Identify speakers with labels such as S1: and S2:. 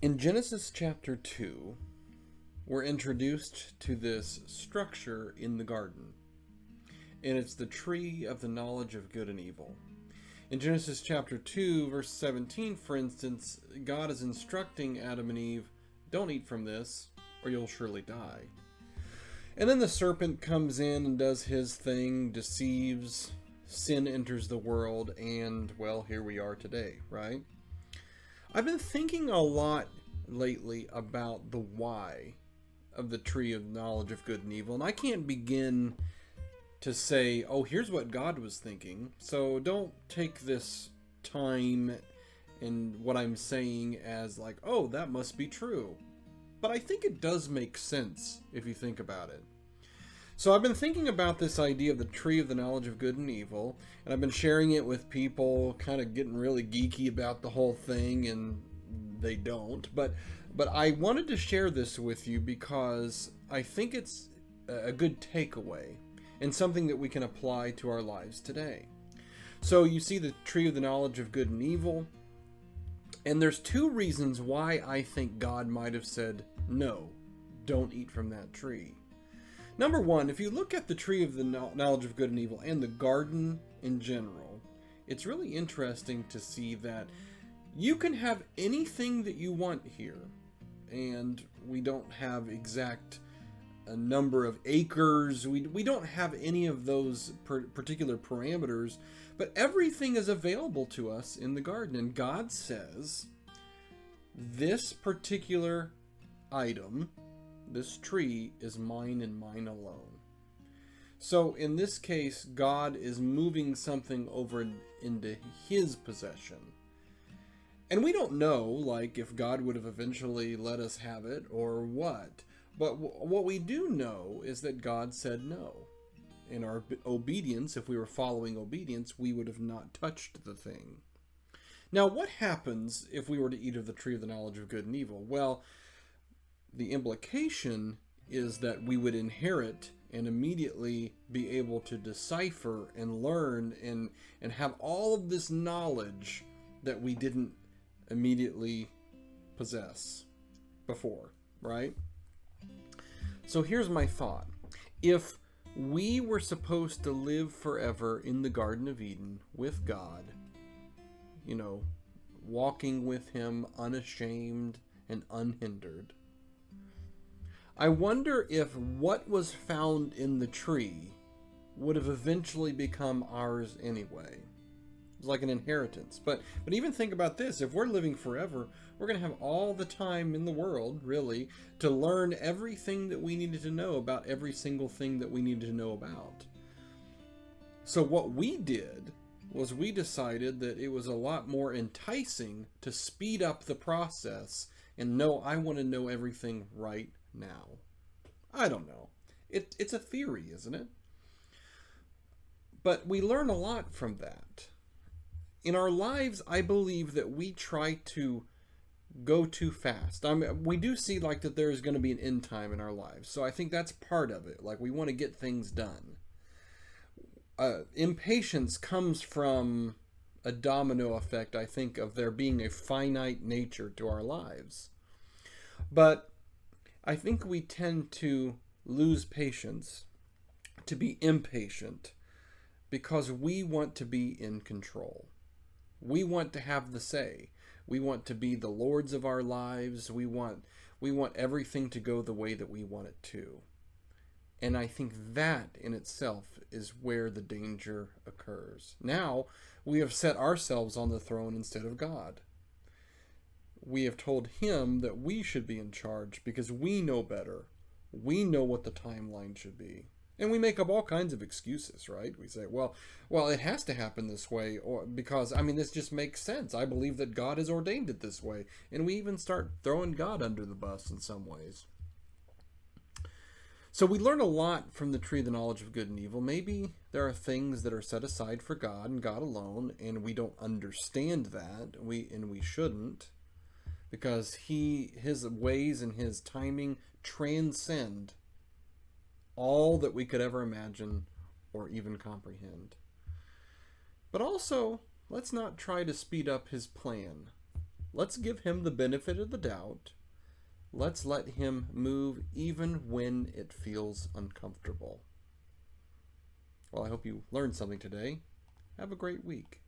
S1: In Genesis chapter 2, we're introduced to this structure in the garden, and it's the tree of the knowledge of good and evil. In Genesis chapter 2, verse 17, for instance, God is instructing Adam and Eve, don't eat from this, or you'll surely die. And then the serpent comes in and does his thing, deceives, sin enters the world, and, well, here we are today, right? I've been thinking a lot lately about the why of the tree of knowledge of good and evil, and I can't begin to say, oh, here's what God was thinking, so don't take this time and what I'm saying as like, oh, that must be true. But I think it does make sense if you think about it. So I've been thinking about this idea of the tree of the knowledge of good and evil, and I've been sharing it with people, kind of getting really geeky about the whole thing, and they don't. But I wanted to share this with you because I think it's a good takeaway and something that we can apply to our lives today. So you see the tree of the knowledge of good and evil, and there's two reasons why I think God might have said, no, don't eat from that tree. Number one, if you look at the tree of the knowledge of good and evil and the garden in general, it's really interesting to see that you can have anything that you want here. And we don't have exact a number of acres. We don't have any of those particular parameters, but everything is available to us in the garden. And God says, this particular item, this tree, is mine and mine alone. So in this case, God is moving something over into his possession. And we don't know, like, if God would have eventually let us have it or what. But what we do know is that God said no. In our obedience, if we were following obedience, we would have not touched the thing. Now, what happens if we were to eat of the tree of the knowledge of good and evil? Well, the implication is that we would inherit and immediately be able to decipher and learn and have all of this knowledge that we didn't immediately possess before, right? So here's my thought. If we were supposed to live forever in the Garden of Eden with God, walking with him unashamed and unhindered, I wonder if what was found in the tree would have eventually become ours anyway. It's like an inheritance. But even think about this. If we're living forever, we're going to have all the time in the world, really, to learn everything that we needed to know about every single thing that we needed to know about. So what we did was we decided that it was a lot more enticing to speed up the process and no, I want to know everything right now. I don't know. It's a theory, isn't it? But we learn a lot from that. In our lives, I believe that we try to go too fast. We do see like that there is going to be an end time in our lives. So I think that's part of it. Like we want to get things done. Impatience comes from a domino effect, I think, of there being a finite nature to our lives. But I think we tend to lose patience, to be impatient, because we want to be in control. We want to have the say. We want to be the lords of our lives. We want everything to go the way that we want it to. And I think that in itself is where the danger occurs. Now, we have set ourselves on the throne instead of God. We have told him that we should be in charge because we know better. We know what the timeline should be. And we make up all kinds of excuses, right? We say, well, it has to happen this way, or because, this just makes sense. I believe that God has ordained it this way. And we even start throwing God under the bus in some ways. So we learn a lot from the tree of the knowledge of good and evil. Maybe there are things that are set aside for God and God alone, and we don't understand that. We shouldn't, because his ways and his timing transcend all that we could ever imagine or even comprehend. But also, let's not try to speed up his plan. Let's give him the benefit of the doubt. Let's let him move even when it feels uncomfortable. Well, I hope you learned something today. Have a great week.